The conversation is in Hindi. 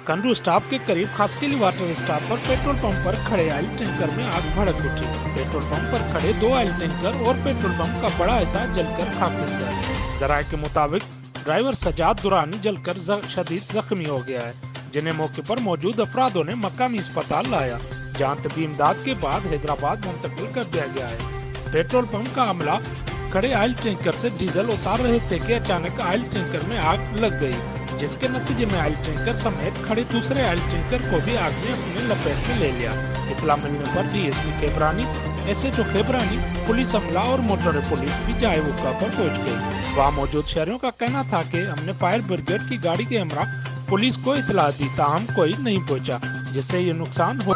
कंडू स्टॉप के करीब खासकेली वाटर स्टॉप पर पेट्रोल पंप पर खड़े ऑयल टैंकर में आग भड़क उठी। पेट्रोल पंप पर खड़े 2 ऑयल टैंकर और पेट्रोल पंप का बड़ा हिस्सा जलकर खाक हो गया। जराये के मुताबिक ड्राइवर सजाद दुरानी जलकर शदीद जख्मी हो गया है, जिन्हें मौके पर मौजूद अफरादों ने मकामी अस्पताल लाया, जहां तबी इमदाद के बाद हैदराबाद मुंतकिल कर दिया गया है। पेट्रोल पंप का अमला खड़े ऑयल टैंकर से डीजल उतार रहे थे कि अचानक ऑयल टैंकर में आग लग गई, जिसके नतीजे में ऑयल टैंकर समेत खड़े दूसरे ऑयल टैंकर को भी आग ने अपने लपेट में ले लिया। इत्तला मिलने पर डीएसपी खेबरानी, एसएचओ खेबरानी, पुलिस अमला और मोटर पुलिस भी जाए मौका पर पहुंच गई। वहां मौजूद शहरियों का कहना था कि हमने फायर ब्रिगेड की गाड़ी के हमरा पुलिस को इत्तला दी, ताहम कोई नहीं पहुंचा, जिससे ये नुकसान हो